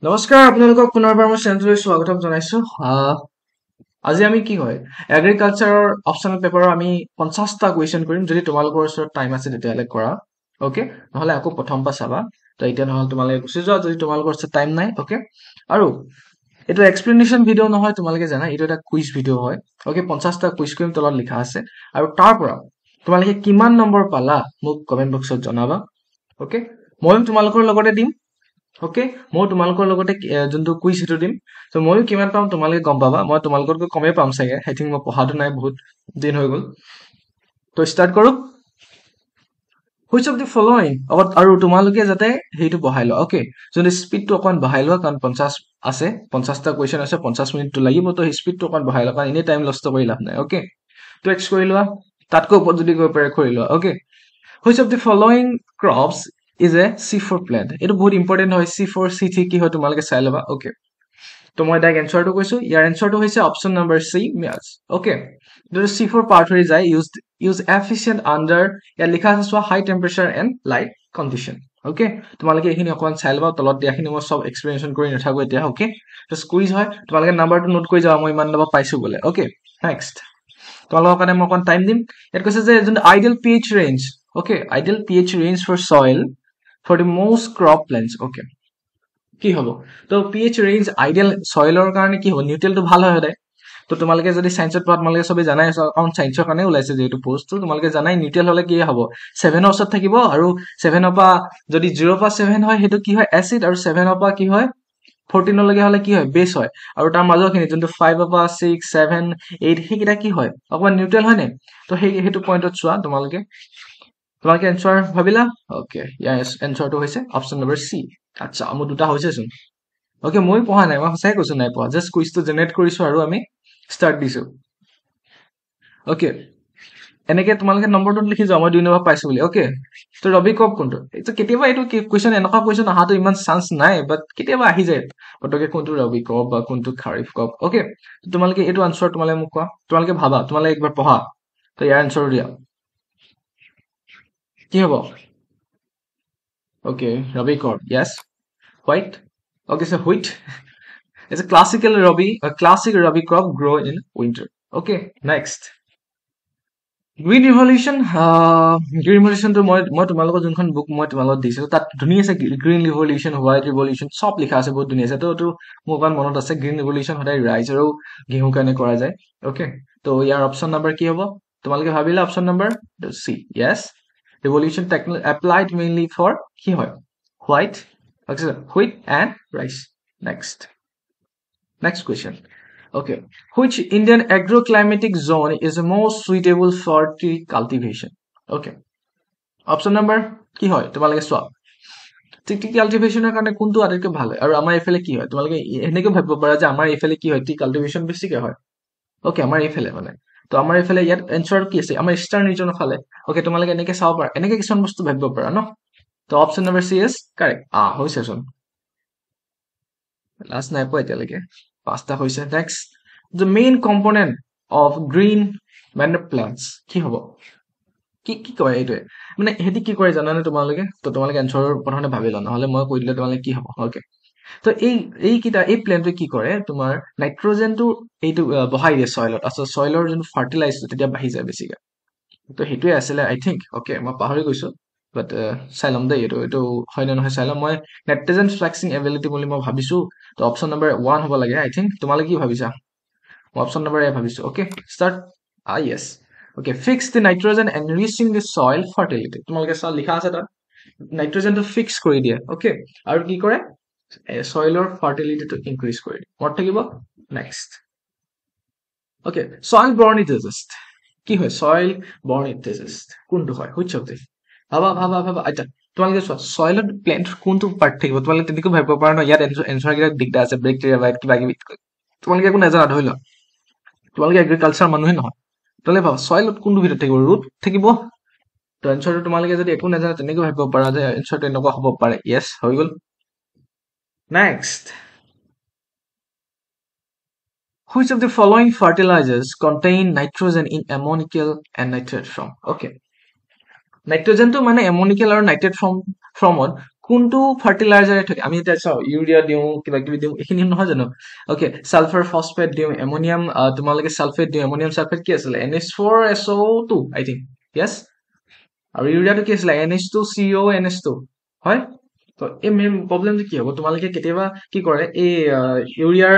নমস্কাৰ আপোনালোকক পুনৰবাৰ মোৰ চেনেললৈ স্বাগতম জনাইছো আজি আমি কি হয় এগ্ৰিকালচাৰৰ অপচনেল পেপাৰৰ আমি 50টা কুৱেশ্যন কৰিম যদি তোমালোকৰ ওচৰত টাইম আছে তেতিয়াহলে কৰা ওকে নহলে আকৌ প্ৰথম পৰা চাবা তো এতিয়া নহলে তোমালোকে গুচি যোৱা যদি তোমালোকৰ ওচৰত টাইম নাই ওকে আৰু এটা এক্সপ্লেনেশ্যন ভিডিও নহয় তোমালোকে জানা এটা এটা কুইজ ভিডিও হয় ওকে 50টা কুইজ কৰিম তলত লিখা আছে আৰু তাৰ পৰা তোমালোকে কিমান নম্বৰ পালা মোক কমেন্ট বক্সত জনাবা ওকে মই তোমালোকৰ লগতে দিম ওকে মই তোমালোকৰ লগতে যোনটো কুইজ হেতু দিম তো মইও কিমান পাম তোমালোকে গম পাবা মই তোমালোকৰকৈ কমেই পাম চাগে আই থিংক মই পঢ়াটো নাই বহুত দিন হৈ গ'ল তো ষ্টাৰ্ট কৰো হুইচ অফ দি ফলোইং আৰু তোমালোকে যাতে হেইটো বহাই লোৱা ওকে যদি স্পীডটো অকমান বহাই লোৱা কাৰণ 50 আছে 50টা কুৱেশ্যন আছে 50 মিনিটটো লাগিব তো স্পীডটো অকমান বহাই লোৱা কাৰণ এনে টাইম লষ্ট কৰি লাভ নাই ওকে তো এক্স কৰি লোৱা তাতকৈ ওপৰত যদি গৈ পাৰে কৰি লোৱা okay which of the following crops is a C4 plant. It বহুত important হয় C4 C3 কি হয় তোমালোকে চাই লবা ওকে তো মই ডাইৰেক্ট এনসাৰটো কৈছো ইয়াৰ এনসাৰটো হৈছে অপচন নম্বৰ C মিয়াজ ওকে যদি C4 পাৰ্ট হৈ যায় use efficient under ইয়াত লিখা আছে চোৱা high temperature and light condition okay তোমালোকে এইখিনি অকমান চাই লবা তলত দিয়াখিনি মই সব এক্সপ্লেনেশ্যন কৰি নাথাকো এতিয়া ওকে তো স্কুইজ হয় তোমালোকে নাম্বাৰটো নোট কৰি যাবা মই ইমান নম্বৰ পাইছো বলে ওকে নেক্সট তোমালোকৰ কাৰণে মই অকমান টাইম দিম ইয়াত কৈছে যে যোন ideal pH range okay ideal pH range for soil for the most crop plants okay কি হবো তো pH range ideal soilৰ কাৰণে কি হবো নিউট্ৰেলটো ভাল হয় সদায় তো তোমালোকে যদি সায়েন্সত পঢ়া তোমালোকে সবে জানাই অন সায়েন্সৰ কাৰণে ওলাইছে যেটো পোষ্ট তো তোমালোকে জানাই নিউট্ৰেল হলে কি হবো 7 ওচৰত থাকিব আৰু 7 পা যদি 0 পা 7 হয় হেতু কি হয় এসিড আৰু 7 পা কি হয় 14 লগে হলে কি হয় বেস হয় আৰু তাৰ মাজৰখিনি যোনটো 5 পা 6 7 8 হেকিটা কি হয় অকমান নিউট্ৰেল হয় নে তো হেতু পইণ্টত চোৱা তোমালোকে এনসাৰ ভাবিলা ওকে ইয়াৰ এনসাৰটো হৈছে অপচন নম্বৰ সি আচ্ছা আমু দুটা হৈছে চোন ওকে মই পঢ়া নাই মই সঁচাই কৈছো নাই পঢ়া জাস্ট কুইজটো জেনাৰেট কৰিছো আৰু আমি ষ্টাৰ্ট দিছো ওকে এনেকে তোমালোকে নম্বৰটো লিখি যাও মই 2 নম্বৰ পাইছো বুলি ওকে তো ৰবি ক্ৰপ কোনটো এইটো কেতিয়াবা এইটো কুৱেশ্যন এনেকুৱা কুৱেশ্যন আহাটো ইমান চান্স নাই বাট কেতিয়াবা আহি যায় পটকে কোনটো ৰবি ক্ৰপ বা কোনটো খাৰিফ ক্ৰপ ওকে তোমালোকে এইটো আনসাৰ তোমালোকে মোক কোৱা তোমালোকে ভাবা তোমালোকে একবাৰ পঢ়া তো ইয়াৰ আনসাৰ দিয়া কি হ'ব okay rabi crop yes white okay so wheat it's a classic rabi crop grow in winter okay next green revolution to মই তোমালোকৰ যোনখন বুক মই তোমালোকক দিছিলো তাত ধুনীয়া আছে green revolution white revolution সব লিখা আছে বহুত ধুনীয়া আছে তো মোৰ কান মনত আছে green revolution সদায় ৰাইজ আৰু ঘেঁহু কাৰণে কৰা যায় okay তো ইয়াৰ অপচন নম্বৰ কি হ'ব তোমালোকে ভাবিলা option number C yes revolution technology applied mainly for কি হয় white okay wheat and rice next question okay which Indian agroclimatic zone is most suitable for tea cultivation okay option number কি হয় তোমালোকে চোৱা টি কাল্টিভেশনৰ কাৰণে কোনটো আটাইতকৈ ভাল হয় আৰু আমাৰ এফালে কি হয় তোমালোকে এনেকৈ ভাবিব পাৰা যে আমাৰ এফালে কি হয় টি কাল্টিভেশন বেছিকৈ হয় ওকে আমাৰ এফালে মানে তো আমাৰ এফালে ইয়াত এনসাৰ কি আছে আমাৰ ইষ্টাৰ্ণ ৰিজনৰ ফালে ওকে তোমালোকে এনেকৈ চাব পাৰা এনেকৈ কিছুমান বস্তু ভাবিব পাৰা ন তো option number C is correct হৈছে চোন লাষ্ট নাই পোৱা এতিয়ালৈকে পাঁচটা হৈছে next the main component of green manure plants কি হ'ব কি কয় এইটো মানে হেতি কি কৰে জানানে তোমালোকে তো তোমালোকে এনসাৰ প্ৰথমে ভাবি লও নহলে মই কৈ দিলে তোমালোকে কি হ'ব ওকে তো এই প্লেনটো কি কৰে তোমাৰ নাইট্ৰজেনটো এইটো বহাই দিয়ে সয়লত আচ্ছা সয়লৰ যোন ফাৰ্টিলাইজাৰ তেতিয়া বাঢ়ি যায় বেছিকৈ তো হেতুৱে আছিল আই থিংক ওকে মই পাহৰি গৈছো বাট চাইলম দে এইটো হয় না নহয় চাইলম মই নাইট্ৰজেন ফ্লেক্সিং এবিলিটি বুলি মই ভাবিছো তো অপচন নম্বৰ 1 হ'ব লাগে আই থিংক তোমালোকে কি ভাবিছা অপচন নম্বৰ এ ভাবিছো okay start yes okay fix the nitrogen enriching the soil fertility তোমালোকে চাও লিখা আছে তাত নাইট্ৰজেনটো ফিক্স কৰি দিয়ে ওকে আৰু কি কৰে সয়লৰ ফাৰ্টিলিটিটো ইনক্ৰিজ কৰি দিয়ে মত থাকিব next okay soil borne disease কি হয় soil borne disease কোনটো হয় which of the ভাবা আচ্ছা তোমালোকে চোৱা সয়লত প্লেন্ট কোনটো পাৰ্ট থাকিব তোমালোকে তেনেকৈ ভাবিব পাৰা ন ইয়াত এনসাৰ কিটা দিগদাৰ আছে বেক্টেৰিয়া ভাইট কিবা কিবি তোমালোকে একো নাজানা ধৰি লোৱা তোমালোকে এগ্ৰিকালচাৰ মানুহে নহয় তোমালোকে ভাবা সয়লত কোনটো ভিতৰত থাকিব ৰুট থাকিব তো এনসাৰটো তোমালোকে যদি একো নাজানা তেনেকৈ ভাবিব পাৰা যে এনসাৰটো এনেকুৱা হ'ব পাৰে yes হৈ গ'ল next which of the following fertilizers contain nitrogen in ammonical and nitrate form okay নাইট্ৰজেনটো মানে এমনিকেল আৰু নাইট্ৰেট ফৰ্মত কোনটো ফাৰ্টিলাইজাৰে থাকে আমি এতিয়া চাওঁ ইউৰিয়া দিওঁ কিবা কিবি দিওঁ এইখিনি নহয় জানো অ'কে ছালফাৰ ফছফেট দিওঁ এমনিয়াম তোমালোকে ছালফেট দিওঁ এমনিয়াম ছালফেট কি আছিলে NH4SO2 আই থিংক য়েছ আৰু ইউৰিয়াটো কি আছিলে NH2CO NH2 হয় তো এই মেইন প্ৰব্লেমটো কি হ'ব তোমালোকে কেতিয়াবা কি কৰে এই ইউৰিয়াৰ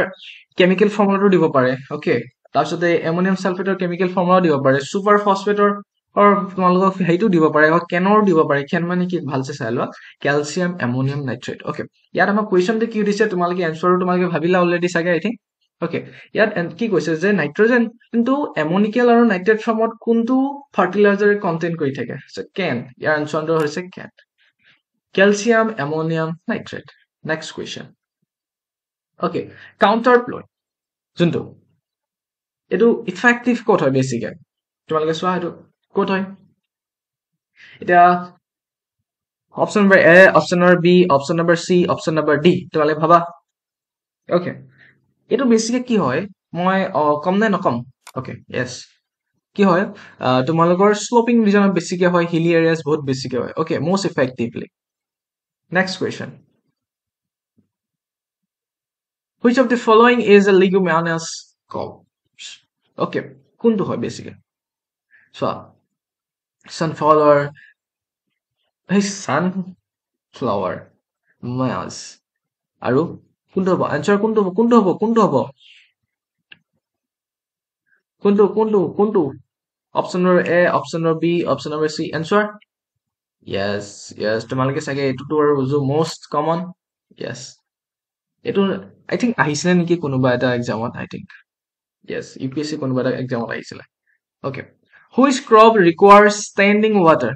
কেমিকেল ফৰ্মুলাটো দিব পাৰে অ'কে তাৰপিছতে এমনিয়াম ছালফেটৰ কেমিকেল ফৰ্মুলাও দিব পাৰে ছুপাৰ ফছফেটৰ তোমালোকক সেইটো দিব পাৰে কেনৰ দিব পাৰে কেন মানে কি ভালছে চাই লোৱা কেলছিয়াম এমনিয়াম নাইট্ৰেট অ'কে ইয়াত আমাৰ কুৱেশ্যনটো কি সুধিছে তোমালোকে এনচাৰটো তোমালোকে ভাবিলা অলৰেডি চাগে আই থিংক অ'কে ইয়াত কি কৈছে যে নাইট্ৰজেন কিন্তু এমনিকেল আৰু নাইট্ৰেট ফৰ্মত কোনটো ফাৰ্টিলাইজাৰে কণ্টেইন কৰি থাকে কেন ইয়াৰ এনচাৰটো হৈছে can calcium ammonium nitrate next question okay contour plough যোনটো এইটো ইফেক্টিভ ক'ত হয় বেছিকে তোমালোকে চোৱা এইটো ক'ত হয় এতিয়া option number A option number B option number C option number D তোমালোকে ভাবা অ'কে এইটো বেছিকে কি হয় মই কম নে নকম অ'কে য়েছ কি হয় তোমালোকৰ শ্লোপিং ৰিজনত বেছিকে হয় হিলি এৰিয়াজ বহুত বেছিকে হয় okay most effectively next question which of the following is a leguminous crops okay কোনটো হয় বেছিকে চোৱা sunflower hey sunflower maize আৰু কোনটো হ'ব আনসাৰ কোনটো হ'ব কোনটো option number A option number B option number C answer yes তোমালোকে চাগে এইটোতো আৰু most common yes এইটো আই থিংক আহিছিলে নেকি কোনোবা এটা এক্সামত আই থিংক yes UPSC কোনোবা এটা এক্সামত আহিছিলে okay which crop requires standing water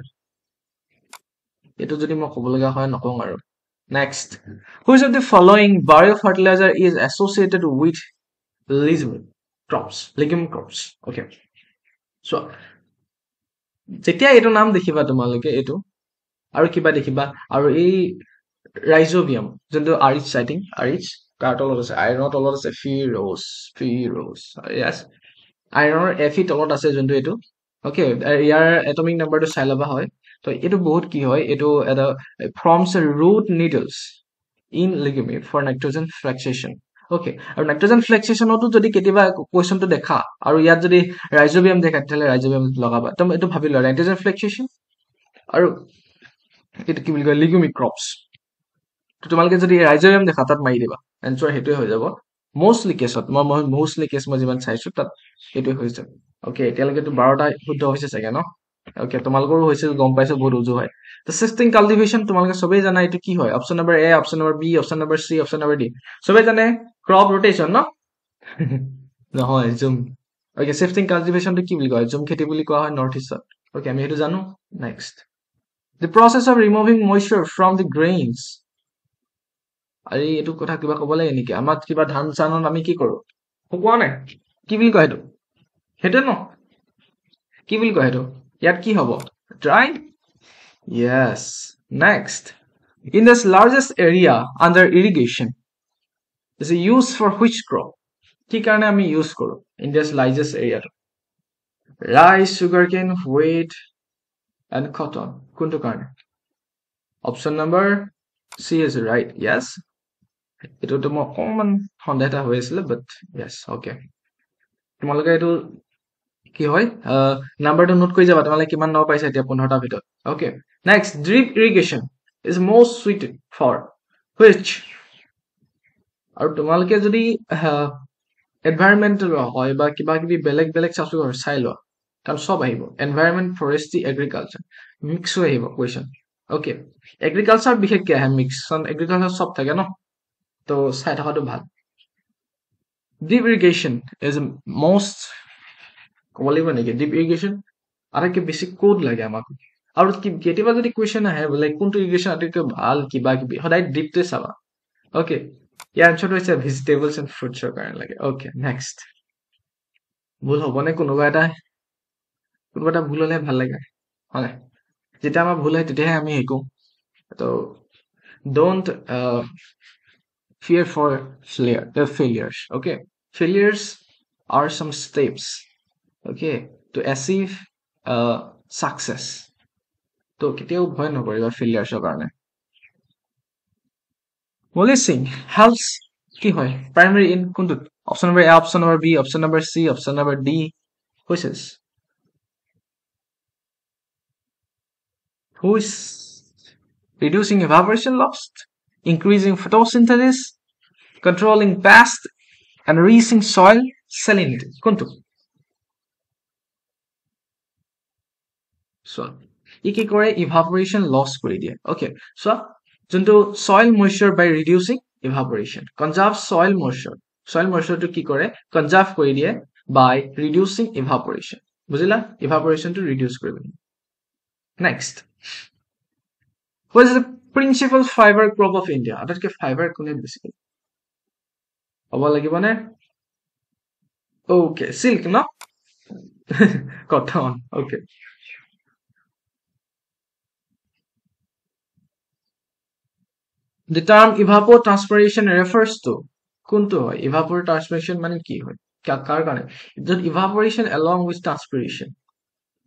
এইটো যদি মই ক'ব লগা হয় নকওঁ আৰু next which of the following biofertilizer is associated with legume crops okay so যেতিয়া এইটো নাম দেখিবা তোমালোকে এইটো আৰু কিবা দেখিবা আৰু এই ৰাইজোবিয়াম যোনটো আৰিচ আই থিংক আৰিচ কাৰ তলত আছে আইৰণৰ তলত আছে ফিৰ'জ য়েছ আইৰণৰ FE তলত আছে যোনটো এইটো অ'কে ইয়াৰ এটমিক নাম্বাৰটো চাই ল'বা হয় তো এইটো বহুত কি হয় এইটো এটা forms root nodules in legume for nitrogen fixation okay আৰু নাইট্ৰজেন ফ্লেক্সেশ্যনতো যদি কেতিয়াবা কুৱেশ্যনটো দেখা আৰু ইয়াত যদি ৰাইজোবিয়াম দেখা তেতিয়াহ'লে ৰাইজোবিয়াম লগাবা তো এইটো ভাবি লোৱা নাইট্ৰজেন ফ্লেক্সেশ্যন আৰু এইটো কি বুলি কয় লিগুমি ক্ৰপছ তোমালোকে যদি ৰাইজোবিয়াম দেখা তাত মাৰি দিবা এনচাৰ সেইটোৱে হৈ যাব মোষ্টলি কেছত মোষ্টলি কেছ মই যিমান চাইছো তাত এইটোৱে হৈছে অ'কে এতিয়ালৈকেতো 12টা শুদ্ধ হৈছে চাগে ন অ'কে তোমালোকৰো হৈছে গম পাইছো বহুত উজু হয় তো চিষ্টিং কাল্টিভেশ্যন তোমালোকে চবেই জানা এইটো কি হয় option number A option number B option number C option number D চবেই জানে ক্ৰপ ৰোটেশ্যন ন নহয় জুম অ'কে চিফটিং কাল্টিভেশ্যনটো কি বুলি কয় জুম খেতি বুলি কোৱা হয় নৰ্থ ইষ্টত অ'কে আমি সেইটো জানো next the process of removing moisture from the grains আৰে এইটো কথা কিবা ক'ব লাগে নেকি আমাৰ কিবা ধান চানত আমি কি কৰো শুকোৱা নাই কি বুলি কয় সেইটো ন কি বুলি কয় সেইটো ইয়াত কি হ'ব dry yes next in this largest area under irrigation is used for which crop কি কাৰণে আমি ইউজ কৰো in this largest area rice sugarcane wheat and cotton কোনটো কাৰণে option number C is right yes এইটোতো মই অকণমান সন্দেহ এটা হৈ আছিলে বাট য়েছ অ'কে তোমালোকে এইটো কি হয় নাম্বাৰটো নোট কৰি যাবা তোমালোকে কিমান নম্বৰ পাইছা এতিয়া 15টাৰ ভিতৰত okay next drip irrigation is most suited for which আৰু তোমালোকে যদি এনভাইৰমেণ্টেল হয় বা কিবা কিবি বেলেগ চাবজেক্ট চাই লোৱা কাৰণ চব আহিব এনভাইৰমেণ্ট ফৰেষ্ট্ৰি এগ্ৰিকালচাৰ মিক্স হৈ আহিব কুৱেশ্যন অ'কে এগ্ৰিকালচাৰ বিশেষকৈ আহে মিক্স এগ্ৰিকালচাৰ চব থাকে ন তো চাই থকাটো ভাল ডিপ ইৰিগেশ্যন ইজ মষ্ট ক'ব লাগিব নেকি ডিপ ইৰিগেশ্যন আটাইতকৈ বেছি ক'ত লাগে আমাক আৰু কেতিয়াবা যদি কুৱেশ্যন আহে বোলে কোনটো ইৰিগেশ্যন আটাইতকৈ ভাল কিবা কিবি সদায় ডিপটোৱে চাবা অ'কে ইয়াৰ আনচাৰটো হৈছে ভেজিটেবলছ এণ্ড ফ্ৰুটছৰ কাৰণে লাগে অ'কে নেক্সট ভুল হ'বনে কোনোবা এটা ভুল হ'লে ভাল লাগে হয় যেতিয়া আমাৰ ভুল হয় তেতিয়াহে আমি শিকো তো don't fear for failures okay failures are some steps okay to achieve success তো কেতিয়াও ভয় নকৰিবা failures কাৰণে Policing helps কি হয় primary in কোনটোত option number A option number B option number C option number D which is who is reducing evaporation loss, increasing photosynthesis, controlling pest, enriching soil salinity কোনটো চোৱা ই কি কৰে evaporation loss কৰি দিয়ে okay চোৱা যোনটো soil moisture by reducing evaporation conserve soil moisture টো কি কৰে conserve কৰি দিয়ে by reducing evaporation বুজিলা evaporation টো reduce কৰিব next what is the principal fiber crop of India আটাইতকৈ fiber কোনে বেছিকৈ হ'ব লাগিব নে okay silk no cotton okay the term evapotranspiration refers to কোনটো হয় evapotranspiration মানে কি হয় কাৰ কাৰণে just evaporation along with transpiration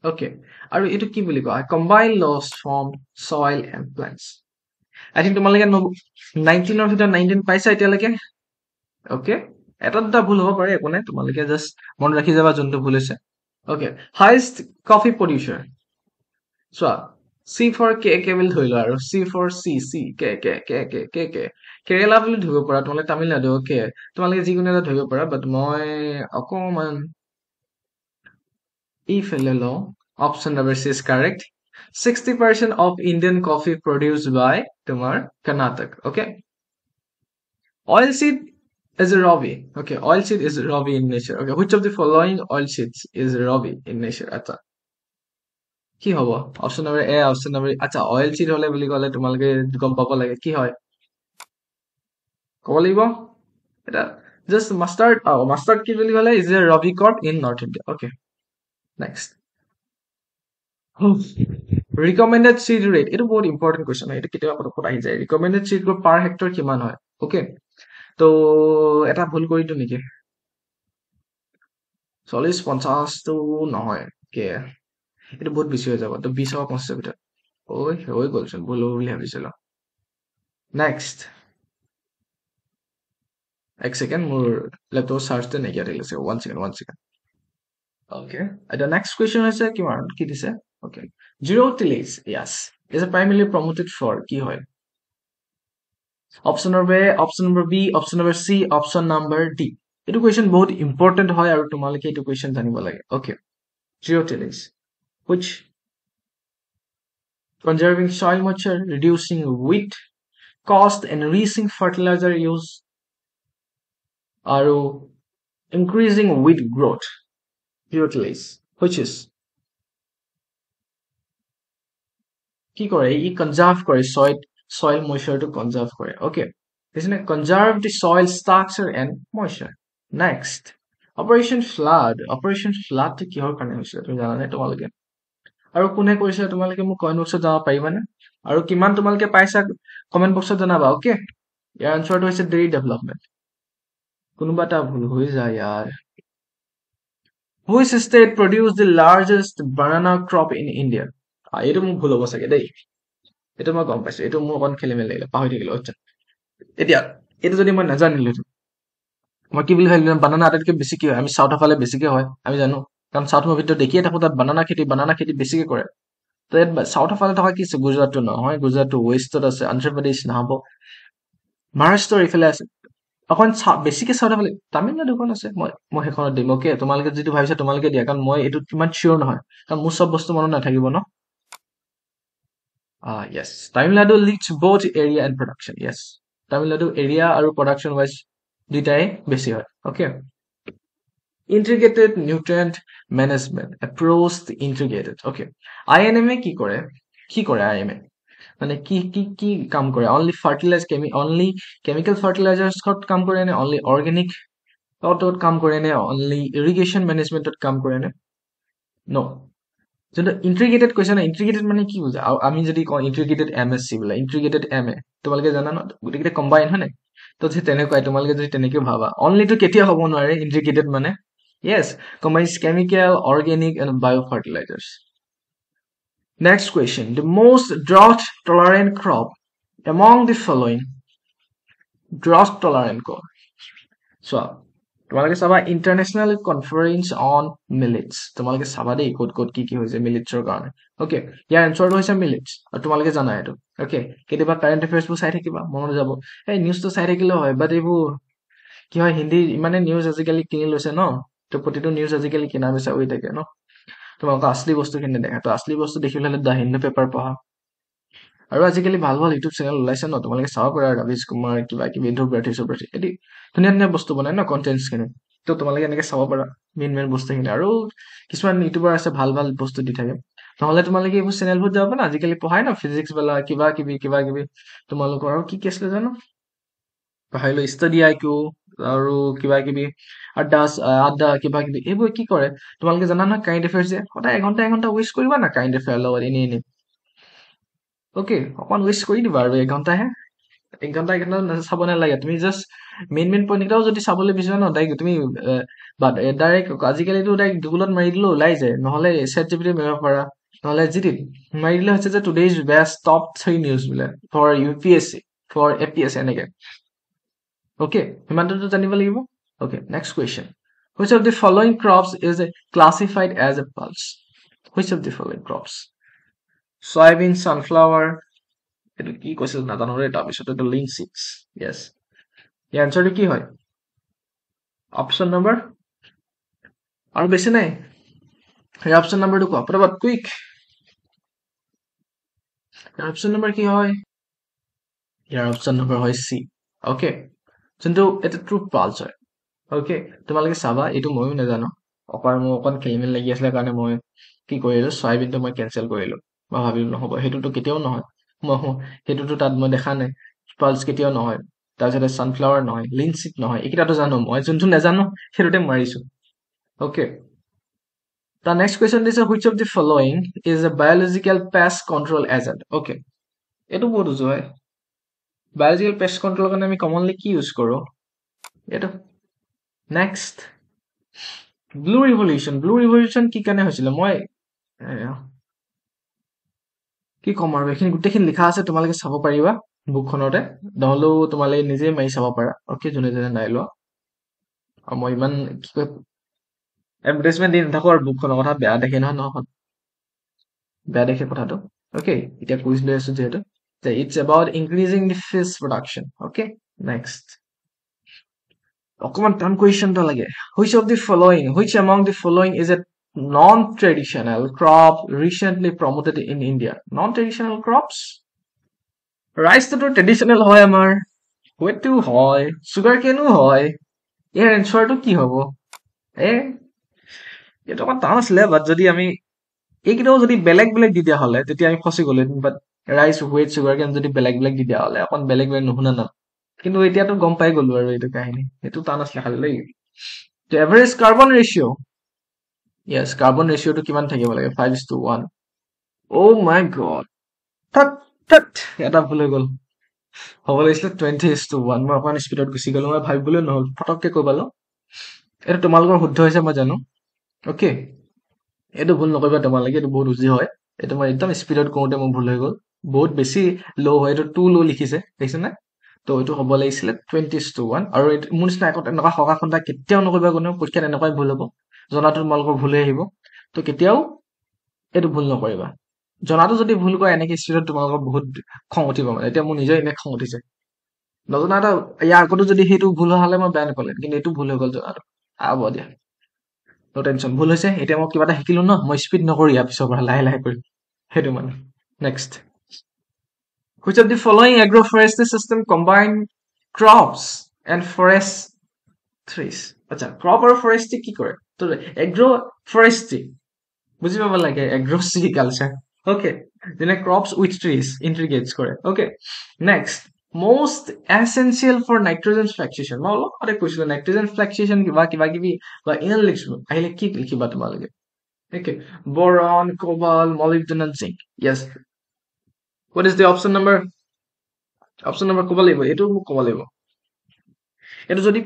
okay আৰু এটো কি বুলি কোৱা combined loss from soil and plants I think তোমালোকে 19 ৰ ভিতৰত 19 পাইছা এতিয়ালৈকে okay এটা দুটা ভুল হ'ব পাৰে একো নাই তোমালোকে জাস্ট মন ৰাখি যাবা যোনটো ভুল হৈছে okay highest coffee producer চোৱা C for K বুলি ধৰি লোৱা আৰু C for C K কেৰেলা বুলি ধৰিব পৰা তোমালোকে তামিলনাডু okay তোমালোকে যিকোনো এটা ধৰিব পৰা বাট মই অকমান এইফালে লওঁ option number C is correct 60% of Indian coffee produced by তোমার Karnataka okay oilseed is a rabi okay oilseed is rabi in nature okay which of the following oilseeds is rabi in nature আচ্ছা কি হ'ব option number A option number আচ্ছা oilseed হলে বুলি ক'লে তোমালোকে গম পাব লাগে কি হয় ক'ব লাগিব এটা just mustard কি বুলি ক'লে is a rabi crop in North India okay next recommended seed rate itu বহুত important question হয় এটা কেতিয়াবা পটপট আহি যায় recommended seed rate per hectare কিমান হয় okay তো এটা ভুল কৰিটো নেকি 40-50 তো নহয় কে এটা বহুত বেছি হৈ যাব তো 20 বা 50 ভিতৰত ওই হৈ গ'লচোন ভুল বুলি ভাবিছিলো নেক্সট এক সেকেন্ড মোৰ ল্যাপটপ চাৰ্জতে নাইকিয়া হৈ গৈছে 1 second okay the next question হৈছে কিমান কি দিছে okay zero tillage yes is a primarily promoted for কি হয় option number A option number B option number C option number D এইটো question বহুত important হয় আৰু তোমালোকে এইটো question জানিব লাগে okay zero tillage which conserving soil moisture reducing weed cost enriching fertilizer use আৰু increasing weed growth zero tillage which is কি কৰে ই কনজাৰ্ভ কৰে soil moisture to conserve কৰে okay isn't it conserve the soil structure and moisture next operation flood to কিহৰ কাৰণে হৈছিল তুমি জানা নে তোমালোকে আৰু কোনে কৰিছে তোমালোকে মোক কমেন্ট বক্সত জনাব পাৰিবানে আৰু কিমান তোমালোকে পাইছা কমেন্ট বক্সত জনাবা okay ইয়াৰ আনসাৰটো হৈছে dairy development কোনোবা এটা ভুল হৈ যায় यार which state produced the largest banana crop in India এইটো মোক ভুল হ'ব চাগে দেই এইটো মই গম পাইছো এইটো মোৰ অকন খেলি মেলি লাগিলে পাহৰি থাকিলো আচ্ছা এতিয়া এইটো যদি মই নাজানিলো মই কি বুলি ভাবিলো বানানা আটাইতকৈ বেছি কি হয় আমি সাউথৰ ফালে বেছিকে হয় আমি জানো কাৰণ সাউথ মুভিটো দেখিয়ে থাকো তাত বানানা খেতি বেছিকে কৰে তো ইয়াত সাউথৰ ফালে থকা কি আছে গুজৰাটটো নহয় গুজৰাটটো ৱেষ্টত আছে অন্ধ্ৰপ্ৰদেশ নহব মহাৰাষ্ট্ৰৰ এইফালে আছে অকণ বেছিকে সাউথৰ ফালে তামিলনাডুখন আছে মই সেইখনত দিম অকে তোমালোকে যিটো ভাবিছা তোমালোকে দিয়া কাৰণ মই এইটোত কিমান চিয়ৰ নহয় কাৰণ মোৰ চব বস্তু মনত নাথাকিব ন yes Tamil Nadu leads both area and production yes Tamil Nadu area আৰু production wise দুইটাই বেছি হয় okay integrated nutrient management approach integrated okay INMA কি কৰে INMA মানে কি কাম কৰে only chemical fertilizers কাম কৰে নে only organic কাম কৰে নে only irrigation management কাম কৰে নে no যোনটো ইন্টিগ্ৰেটেড কৈছে না ইন্টিগ্ৰেটেড মানে কি বুজা আমি যদি কওঁ ইন্টিগ্ৰেটেড এমএসসি বোলে ইন্টিগ্ৰেটেড এমএ তোমালোকে জানা ন গোটেইকেইটা কম্বাইন হয় নাই তো তেনেকুৱাই তোমালোকে যদি তেনেকে ভাবা অনলিটো কেতিয়া হ'ব নোৱাৰে ইন্টিগ্ৰেটেড মানে yes combines chemical organic and biofertilizers next question the most drought tolerant crop among the following গ্ৰছ টলাৰেণ্ট কয় চোৱা তোমালোকে চাবা ইণ্টাৰনেশ্যনেল কনফাৰেন্স অন মিলেটছ তোমালোকে চাবা দেই ক'ত ক'ত কি হৈছে মিলেটছৰ কাৰণে অ'কে ইয়াৰ এনচাৰটো হৈছে মিলেটছ আৰু তোমালোকে জানা এইটো অ'কে কেতিয়াবা কাৰেণ্ট এফেয়াৰ্ছবোৰ চাই থাকিবা মনত যাব এই নিউজটো চাই থাকিলেও হয় বাট এইবোৰ কি হয় হিন্দী ইমানে নিউজ আজিকালি কিনি লৈছে ন তো প্ৰতিটো নিউজ আজিকালি কিনা বেচা হৈ থাকে ন তোমালোকে আছলি বস্তুখিনি দেখা তো আছলি বস্তু দেখিবলৈ হ'লে দ্য হিন্দু পেপাৰ পঢ়া আৰু আজিকালি ভাল ভাল ইউটিউব চেনেল ওলাইছে ন তোমালোকে চাব পাৰা ৰবিশ কুমাৰ কিবা কিবি ধ্ৰুৱৰাঠি চুব্ৰাঠি এটি ধুনীয়া ধুনীয়া বস্তু বনাই ন কণ্টেণ্টছখিনি তো তোমালোকে এনেকে চাব পাৰা মেইন বস্তুখিনি আৰু কিছুমান ইউটিউবাৰ আছে ভাল ভাল বস্তু দি থাকে নহ'লে তোমালোকে এইবোৰ চেনেলবোৰ যাব না আজিকালি পঢ়াই ন ফিজিক্স বালা কিবা কিবি তোমালোকৰ আৰু কি আছিলে জানো পাহৰিলো ষ্টাডি আই কিউ আৰু কিবা কিবি আড্ডা কিবা কিবি এইবোৰ কি কৰে তোমালোকে জানা নহয় কাৰেণ্ট এফেয়াৰ্ছ যে সদায় এঘণ্টা ৱেষ্ট কৰিবা না কাৰেণ্ট এফেয়াৰ লগত এনেই অ'কে অকমান ৱেষ্ট কৰি দিবা আৰু এঘণ্টাহে এঘণ্টা চাব নালাগে তুমি জাষ্ট মেইন পইণ্ট কেইটাও যদি চাবলৈ বিচৰা ন ডাইৰেক্ট তুমি ডাইৰেক্ট আজিকালিতো ডাইৰেক্ট গুগলত মাৰি দিলেও ওলাই যায় নহ'লে চেট জিপিটি মাৰিব পাৰা নহ'লে জিটিত মাৰি দিলে হৈছে যে টুডেজ বেষ্ট টপ 3 নিউজ বোলে ফৰ UPSC ফৰ APSC এনেকে অ'কে সিমানটোতো জানিব লাগিব okay next question which of the following crops is classified as a pulse which of the following crops soybean sunflower এইটো কি কৈছিল নাজানো দেই তাৰপিছত এইটো লিংক ছিক্স য়েছ ইয়াৰ এনচাৰটো কি হয় অপশ্যন নম্বৰ আৰু বেছি নাই এই অপশ্যন নম্বৰটো কোৱা পটাপট কুইক ইয়াৰ অপশ্যন নম্বৰ কি হয় ইয়াৰ অপশ্যন নম্বৰ হয় চি অ'কে যোনটো এটা ট্ৰু পালছ হয় অ'কে তোমালোকে চাবা এইটো ময়ো নাজানো মোৰ অকণ খেলি মেলি লাগি আছিলে কাৰণে মই কি কৰিলো চয়াবিনটো মই কেনচেল কৰিলো মই ভাবিলো নহ'ব সেইটোতো কেতিয়াও নহয় সেইটোতো তাত মই দেখা নাই পালছ কেতিয়াও নহয় তাৰপিছতে ছানফ্লাৱাৰ নহয় লিনচিড নহয় এইকেইটাতো জানো মই যোনটো নাজানো সেইটোতে মাৰিছো okay The next question is which of the following is a biological pest control agent? Okay. এইটো বহুত উজু হয় বায়োলজিকেল পেষ্ট কণ্ট্ৰলৰ কাৰণে আমি কমনলি কি ইউজ কৰোঁ এইটো নেক্সট ব্লু ৰিভলিউশ্যন কি কাৰণে হৈছিলে মই কি ক'ম আৰু এইখিনি গোটেইখিনি লিখা আছে তোমালোকে চাব পাৰিবা বুকখনতে নহ'লেও তোমালোকে নিজে মাৰি চাব পাৰা অ'কে যোনে নাই লোৱা আৰু মই ইমান কি কয় এডভাৰটাইজমেণ্ট দি নাথাকো আৰু বুকখনৰ কথা বেয়া দেখে নহয় বেয়া দেখে কথাটো অ'কে এতিয়া কুইজ লৈ আছো যিহেতু it's about increasing the fish production okay next অকমান টান কুৱেশ্যন এটা লাগে which among the following is a non-traditional crop recently promoted in India non-traditional crops ৰাইচটোতো ট্ৰেডিশ্যনেল হয় আমাৰ হুৱেটটো হয় চুগাৰ কেনো হয় ইয়াৰ এনচাৰটো কি হ'ব এইটো অকমান টান আছিলে বাট যদি আমি এইকেইটাও যদি বেলেগ দি দিয়া হ'লে তেতিয়া আমি ফচি গ'লো বাট ৰাইচ হুৱেট চুগাৰ কেন যদি বেলেগ দি দিয়া হ'লে অকণ বেলেগ নুশুনা না কিন্তু এতিয়াতো গম পাই গ'লো আৰু এইটো কাহিনী সেইটো টান আছিলে খালি দেই এভাৰেজ কাৰ্বন ৰেচিঅ' য়েছ কাৰ্বন ৰেচিঅ'টো কিমান থাকিব লাগে 5:1 অ' মাই গড এটা ভুল হৈ গ'ল হ'ব লাগিছিলে 20:1 মই অকমান স্পীডত গুচি গ'লো মই ভাবিবলৈ নহ'ল ফটককে কৈ পালো এইটো তোমালোকৰ শুদ্ধ হৈছে মই জানো অ'কে এইটো ভুল নকৰিবা তোমালোকে এইটো বহুত উজি হয় এইটো মই একদম স্পীডত কৰোঁতে মোৰ ভুল হৈ গ'ল বহুত বেছি ল' হয় এইটো 2 ল' লিখিছে দেখিছেনে তো এইটো হ'ব লাগিছিলে 20:1 আৰু মোৰ নিচিনা এনেকুৱা সকা খন্দা কেতিয়াও নকৰিবা কোনেও পৰীক্ষাত এনেকুৱাই ভুল হ'ব জনাটো তোমালোকৰ ভুল হৈ আহিব তো কেতিয়াও এইটো ভুল নকৰিবা জনাটো যদি ভুল কৰা এনেকে স্পীডত তোমালোকৰ বহুত খং উঠিব মানে এতিয়া মোৰ নিজৰ এনে খং উঠিছে নজনা এটা ইয়াৰ আগতো যদি সেইটো ভুল হ'লে মই বেয়া নাপালে কিন্তু এইটো ভুল হৈ গ'ল জনাটো হ'ব দিয়া নো টেনশ্যন ভুল হৈছে এতিয়া মই কিবা এটা শিকিলো ন মই স্পীড নকৰি ইয়াৰ পিছৰ পৰা লাহে কৰি সেইটো মানে next which of the following agroforestry system combine crops and forest trees আচ্ছা crop আৰু forestry কি কৰে তো agroforestry বুজি পাব লাগে agrosilviculture okay যেনে crops with trees integrates কৰে okay next most essential for nitrogen fixation মই অলপ আগতে কৈছিলো nitrogen fixation কিবা কিবি বা ইনাৰ লিখিছো আহিলে কি লিখিবা তোমালোকে okay boron cobalt molybdenum zinc yes what is the option number ক'ব লাগিব এইটো মোক ক'ব লাগিব এইটো যদি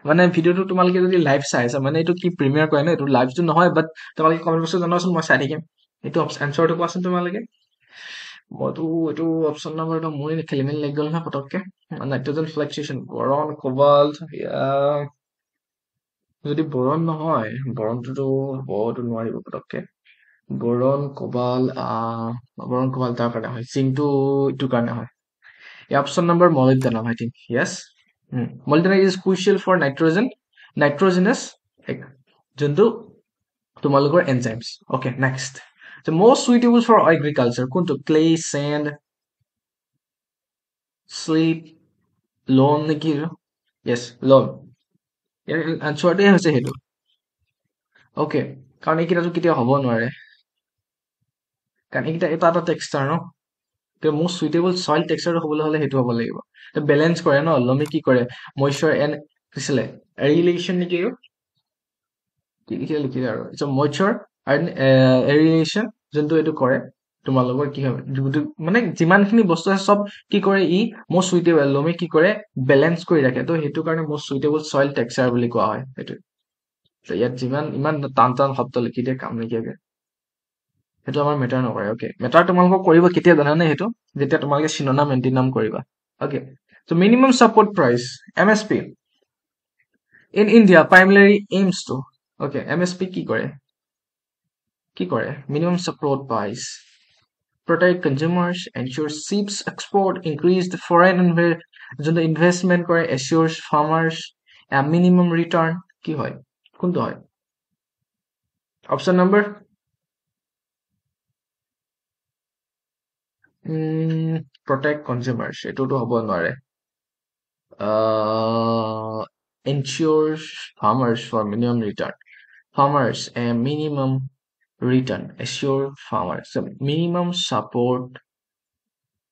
মানে ভিডিঅ'টো তোমালোকে যদি লাইভ চাই আছা মানে এইটো কি প্ৰিমিয়াৰ কৰে ন এইটো লাইভটো নহয় বাট তোমালোকে কমেণ্ট বক্সত জনাবচোন মই চাই থাকিম এইটো এনচাৰটো কোৱাচোন তোমালোকে মইতো এইটো অপশ্যন নাম্বাৰটো মোৰ খেলি মেলি লাগি গ'ল নহয় পটককে নাইট্ৰজেন ফ্লাকচুৱেশ্যন বৰণ কোবাল্ট যদি বৰণ নহয় বৰণটোতো হ'বতো নোৱাৰিব পটককে বৰণ কোবাল তাৰ কাৰণে হয় জিংটো এইটো কাৰণে হয় এই option number molybdenum I think yes molybdenum is crucial for nitrogenous যোনটো তোমালোকৰ enzymes okay next the most suitable for agriculture কোনটো clay sand sleep loam নেকি yes loam ইয়াৰ আনসাৰটোৱে হৈছে সেইটো okay কাৰণ এইকেইটাটো কেতিয়া হ'ব নোৱাৰে কাৰণ এইকেইটা এটা এটা টেক্সচাৰ ন মোৰ সুইটেবল সইল টেক্সচাৰ হ'বলৈ হ'লে সেইটো হ'ব লাগিব বেলেঞ্চ কৰে ন লমি কি কৰে মইশ্চাৰ এণ্ড কিছিলে এৰিলেশ্যন নেকি লিখিলে আৰু ইটছ মইশ্চাৰ এণ্ড এৰিলেশ্যন যোনটো এইটো কৰে তোমালোকৰ কি হয় মানে যিমানখিনি বস্তু আছে চব কি কৰে ই মোৰ সুইটেবল লমি কি কৰে বেলেঞ্চ কৰি ৰাখে তো সেইটো কাৰণে মোৰ সুইটেবল সইল টেক্সচাৰ বুলি কোৱা হয় সেইটো ইয়াত যিমান ইমান টান টান শব্দ লিখি দিয়ে কাম নিকিয়াকে সেইটো আমাৰ মেটাৰ নকৰে অকে মেটাৰ তোমালোকক কৰিব কেতিয়া জানানে সেইটো যেতিয়া তোমালোকে চিনোনাম এন্টিনাম কৰিবা okay so minimum support price MSP in India primarily aims to okay MSP কি কৰে minimum support price protect consumers ensure sheep's export increase the foreign যোনটো investment কৰে assures farmers a minimum return কি হয় কোনটো হয় option number protect consumers এইটোতো হ'ব নোৱাৰে ensures farmers for minimum return farmers a minimum return assure farmers so minimum support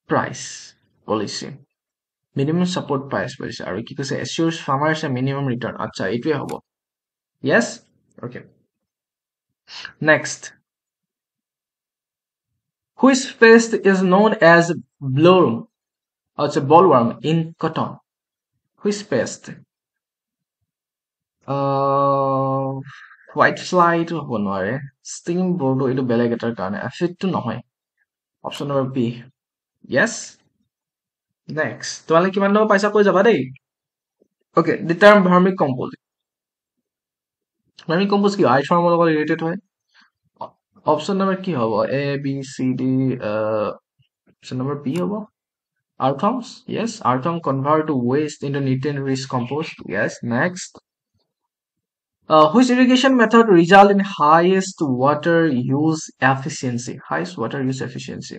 price policy minimum support price policy আৰু কি কৈছে assures farmers a minimum return আচ্ছা এইটোৱে হ'ব yes okay next which pest is known as bollworm in cotton which pest white ফ্লাইটো হ'ব নোৱাৰে steam বৰ্ডো এইটো বেলেগ এটাৰ কাৰণে এফিডটো নহয় অপশ্যন নম্বৰ বি য়েছ নেক্সট তোমালোকে কিমান নম্বৰ পাইছা কৈ যাবা দেই অ'কে দি টাৰ্ম ভাৰ্মিক কম্পোজ কি আই ফাৰ্মৰ লগত ৰিলেটেড হয় অপশ্যন নম্বৰ কি হ'ব A B C D option number B হ'ব Earthworms, yes. Earthworm convert waste into nutrient-rich compost. Yes. Next. Which irrigation method result in highest water use efficiency? Highest water use efficiency.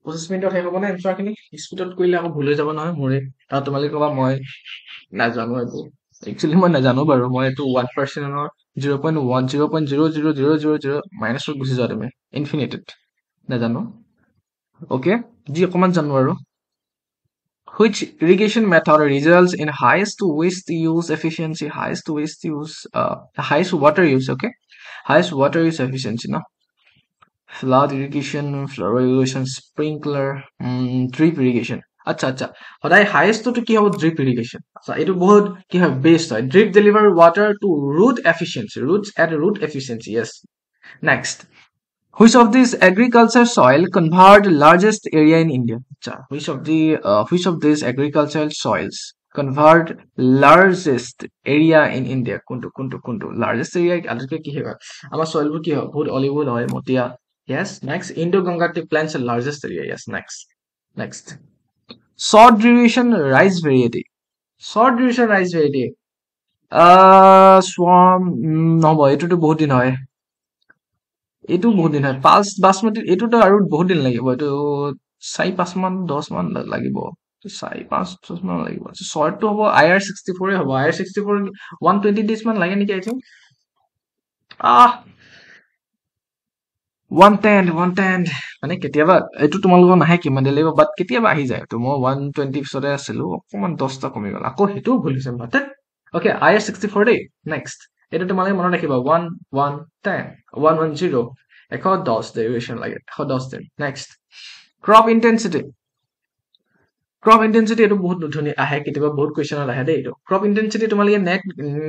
25 মিনিটত শেষ হ'ব নে এনচাৰখিনি স্পীডত কৰিলে আকৌ ভুল হৈ যাব নহয় মোৰে আৰু তোমালোকে ক'বা মই নাজানো এইটো একচুৱেলি মই নাজানো বাৰু মই এইটো 1%ৰ 0.0000000 মাইনাছত গুচি যোৱা তুমি ইনফিনিটেড নাজানো অ'কে যি অকণমান জানো আৰু which irrigation method results in highest waste use efficiency highest water use okay highest water use efficiency no flood irrigation flower irrigation sprinkler drip irrigation acha সদায় highest to কি হ'ব drip irrigation আচ্ছা এইটো বহুত কি হয় বেস্ট হয় drip deliver water to root efficiency yes next which of these agricultural soil convert largest area in India? Which of these agricultural soils convert largest area in India? Kuntu. Largest area আটাইতকৈ কি হয় আমাৰ soilবোৰ কি হয় বহুত olive হয় Matia yes next Indo-Gangetic plains largest area yes next short duration rice variety swarm নহব এইটোতো বহুত দিন হয় এইটো বহুত দিন হয় বাসমতি এইটোতো আৰু বহুত দিন লাগিব এইটো 4-5 মান 10 মান লাগিব 4-5 মান লাগিব শৰ্টটো হ'ব IR64 হ'ব IR64 120 days মান লাগে নেকি আই থিংক 110 মানে কেতিয়াবা এইটো তোমালোকৰ নাহে কিমান দেৰি লাগিব বাট কেতিয়াবা আহি যায় তো মই 120 পিছতে আছিলো অকমান 10টা কমি গ'ল আকৌ সেইটোও ভুল হৈছে বাট অ'কে IR64 দেই নেক্সট এইটো তোমালোকে মনত ৰাখিবা 110 110 ডেৰিভেশ্যন লাগে 110 দিন নেক্সট ক্ৰপ ইণ্টেনচিটি এইটো বহুত ধুনীয়া আহে কেতিয়াবা বহুত কুৱেশ্যনত আহে দেই এইটো ক্ৰপ ইণ্টেনচিটি তোমালোকে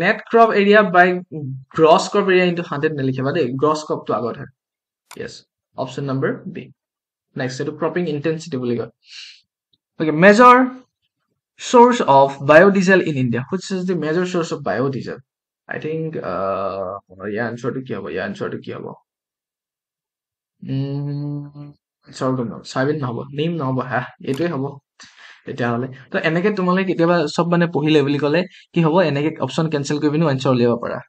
নেট ক্ৰপ এৰিয়া বাই গ্ৰছ ক্ৰপ এৰিয়া ইনটু 100 নিলিখিবা দেই গ্ৰছ ক্ৰপটো আগত হয় yes option number B next এইটো ক্ৰপিং ইণ্টেনচিটি বুলি কয় okay major source of biodiesel in India which is the major source of biodiesel I think yeah answer to কি হ'ব yeah answer to কি হ'ব সৰগম নহ'ব সয়াবিন নহ'ব নিম নহ'ব হা এইটোৱে হ'ব তেতিয়াহ'লে তো এনেকে তোমালোকে কেতিয়াবা চব মানে পঢ়িলে বুলি ক'লে কি হ'ব এনেকে অপচন কেনচেল কৰি পিনি আনচাৰ উলিয়াব পাৰা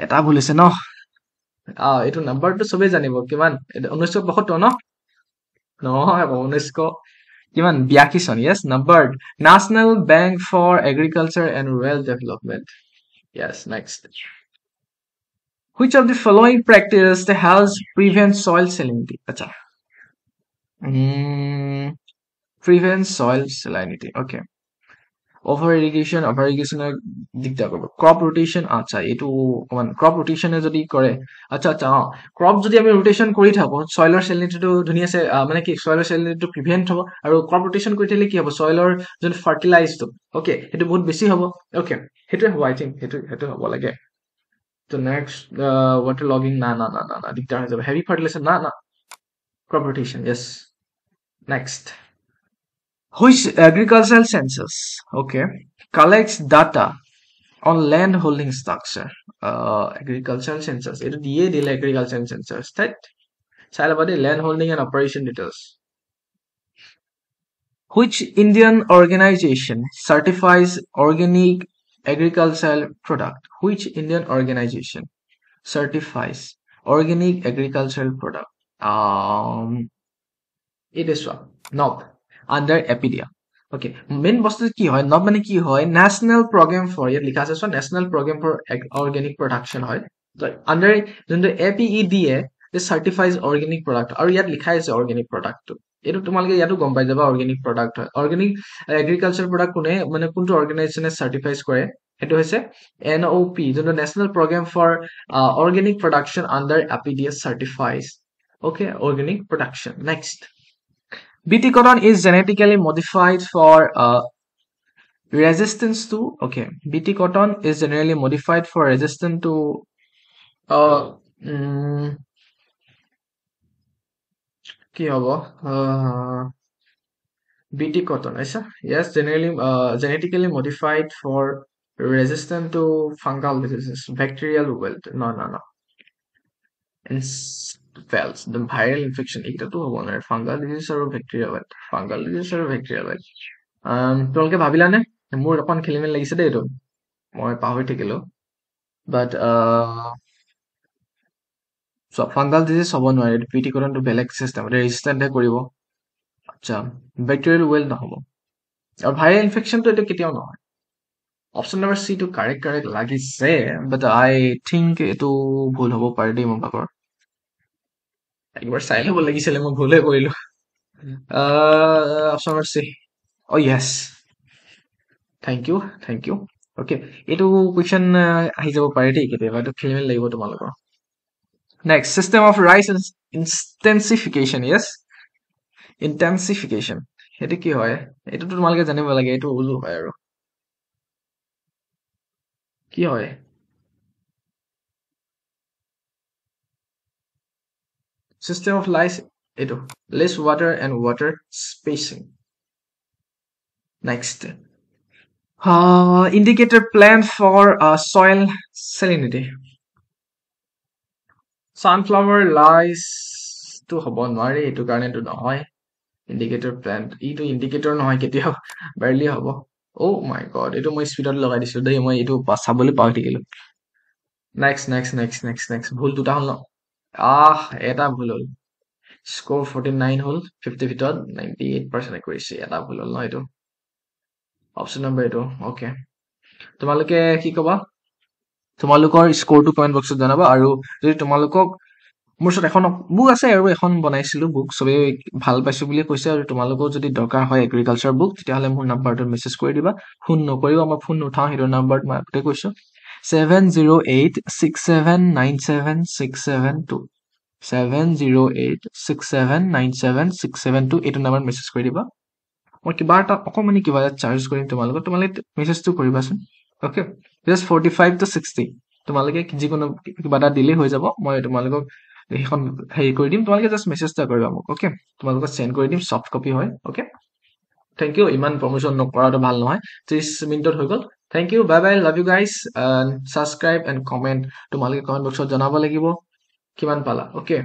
এটা ভুল হৈছে ন এইটো নাম্বাৰটো চবেই জানিব কিমান 1972 ন নহয় 1900 কিমান 82 চন yes numbered National Bank for Agriculture and Rural Development yes next which of the following practice helps prevent soil salinity acha prevent soil salinity okay over irrigation দিগদাৰ কৰিব crop rotation আচ্ছা এইটো অকমান crop rotation যদি কৰে আচ্ছা আচ্ছা crop যদি আমি rotation কৰি থাকো soiler salinity ধুনিয়াছে মানে কি soiler salinity prevent হ'ব আৰু crop rotation কৰি থাকিলে কি হ'ব soiler যোন fertilized okay সেইটো বহুত বেছি হ'ব okay সেইটো হ'ব I think সেইটো হ'ব লাগে তো next water logging না দিগদাৰ হৈ যাব heavy fertilizer না crop rotation yes next which agricultural census okay collects data on land holding structure agricultural census it dile agricultural census that child about the land holding and operation details which Indian organization certifies organic agricultural product which Indian organization certifies organic agricultural product it is one NOP under Epidia okay main বস্তু কি হয় NOP মানে কি হয় national program for ইয়াত লিখা আছে national program for organic production হয় under যোনটো APEDA it certifies organic product আৰু ইয়াত লিখা আছে organic product টো এটো তোমালকে ইয়াতো গম পাই যাবা organic product হয় organic agriculture product কোনে মানে কোনটো অর্গানাইজেশনে সার্টিফাইজ কৰে এটো হৈছে NOP যোনটো national program for organic production under APEDA certifies okay organic production next BT cotton is genetically modified for resistance to okay BT cotton is generally modified for resistance to কি হব BT cotton yes generally genetically modified for resistant to fungal diseases bacterial wilt no Infels, the viral infection এটা তো হ'ব না fungal disease আৰু bacteria white fungal disease আৰু bacteria white তোমালোকে ভাবিলানে মোৰ অকণ খেলিমেলি লাগিছে দেই এইটো মই পাহৰি থাকিলো বাট ফাঙ্গাল ডিজিজ হ'ব নোৱাৰে পিটি কটনটো বেলেগ চিষ্টেম ৰেজিষ্টেণ্টহে কৰিব আচ্ছা ব্যাকটেৰিয়েল ৱেল নহ'ব আৰু ভাইৰেল ইনফেকশ্যনটো এইটো কেতিয়াও নহয় অপশ্যন নম্বৰ চি টো কাৰেক্ট লাগিছে বাট আই থিংক এইটো ভুল হ'ব পাৰে দেই মোৰ ভাগৰ একবাৰ চাই ল'ব লাগিছিলে মই ভুলে কৰিলো option number C O Yes thank you okay এইটো কুৱেশ্যন আহি যাব পাৰে দেই কেতিয়াবা এইটো খেলি মেলি লাগিব তোমালোকৰ নেক্সট চিষ্টেম অফ ৰাইচ ইনটেনচিফিকেশ্যন য়েছ ইনটেনচিফিকেশ্যন সেইটো কি হয় এইটোতো তোমালোকে জানিব লাগে এইটো উজু হয় আৰু কি হয় system of less water and water spacing next indicator plan for soil salinity sunflower lies to হ'ব নোৱাৰে এইটো কাৰণে তো নহয় indicator plan এইটো indicator নহয় কেতিয়াও barely হ'ব oh my god এইটো মই স্পিডত লগাই দিছো দেই মই এইটো চাবলৈ পাহৰি থাকিলো next ভুল দুটা হ'ল ন এটা ভুল হ'ল স্কোৰ 49 হ'ল 50 ভিতৰত 98% একুৰেচি এটা ভুল হ'ল ন এইটো অপশ্যন নম্বৰ এইটো ওকে তোমালোকে কি ক'বা তোমালোকৰ স্কোৰটো কমেন্ট বক্সত জনাবা আৰু যদি তোমালোকক মোৰ ওচৰত এখন বুক আছে আৰু এখন বনাইছিলো বুক সবে ভাল পাইছো বুলি কৈছে আৰু তোমালোকৰ যদি দৰকাৰ হয় এগ্ৰিকালচাৰ বুক তেতিয়াহ'লে মোৰ নাম্বাৰটোত মেছেজ কৰি দিবা ফোন নকৰিবা মই ফোন নুঠাও সেইটো নাম্বাৰত মই আগতে কৈছো 7086797672 7086797672 এইটো নাম্বাৰত মেছেজ কৰি দিবা মই কিবা এটা অকমানি কিবা এটা চাৰ্জ কৰিম তোমালোকক তোমালোকে মেছেজটো কৰিবাচোন ওকে জাস্ট 45 to 60 তোমালোকে যিকোনো কিবা এটা দিলে হৈ যাব মই তোমালোকক সেইখন হেৰি কৰি দিম তোমালোকে জাষ্ট মেছেজ এটা কৰিবা মোক অ'কে তোমালোকক চেণ্ড কৰি দিম ছফ্ট কপি হয় অ'কে থেংক ইউ ইমান প্ৰমোশ্যন নকৰাটো ভাল নহয় 30 মিনিটত হৈ গ'ল thank you bye bye love you guys subscribe and comment তোমালোকে কমেণ্ট বক্সত জনাব লাগিব কিমান পালা অ'কে